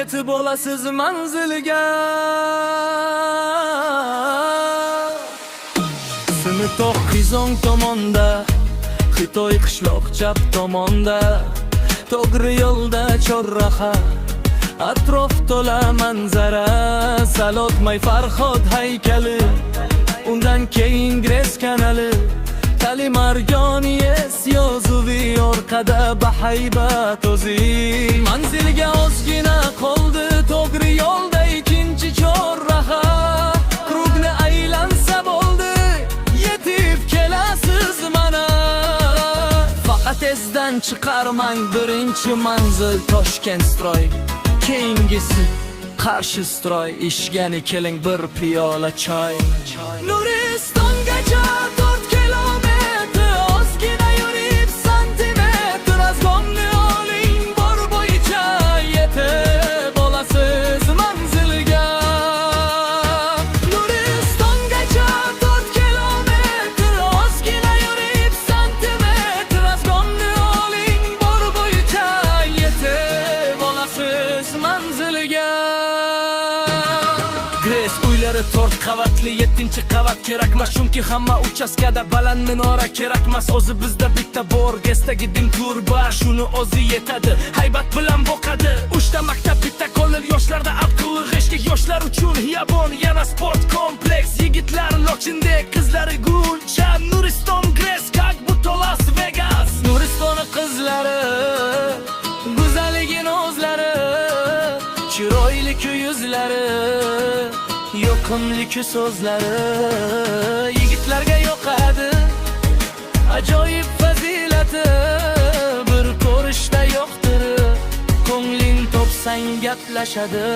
yetib olasiz manzilga. Simi tog' Xizon tomonda, Xitoy qishloq chap tomonda, to'g'ri yo'lda chorraha, atrof to'la manzara. Salotmay Farhod haykali, undan keyin Gres kanali, Tali Margoniyes yozuvi, orqada bahaybat o'zi. Manzilga ozgina qoldi, to'g'ri yo'lda ikkinchi chorraha. Krugni aylansa bo'ldi, yetib kelasiz mana. Faqat esdan chiqarmang, birinchi manzil Toshkent stroy, keyingisi Qarshi stroy. Ishgani keling bir piyola choy. Nuristongacha 4 kilometr, ozgina yurib santimetr. Azg'onni oling, bor bo'yicha yetib olasiz manzilga. Nuristongacha 4 kilometr, ozgina yurib santimetr. Azg'onni oling, bor bo'yicha yetib olasiz manzilga. Gres uylari 4 qavatli, 7-qavat kerakmas, chunki hamma uchastkada baland minora kerakmas. O'zi bizda bitta bor, Gresdagi Dimturba, shuni o'zi yetadi, haybat bilan boqadi. 3 ta maktab, bitta kollej, yoshlarda abqulli g'eshlik, yoshlar uchun Hiyabon, yana sport kompleks. Yigitlar Lochindek, qizlari Gulcha. Nuriston Gres, как будто Las Vegas. Nuristoni qizlari, go'zalligini o'zlari, chiroyli yuzlari, yoqimli so'zlari yigitlarga yoqadi. Ajoyib fazilati, bir ko'rishda yoqtirib, ko'ngling topsang gaplashadi.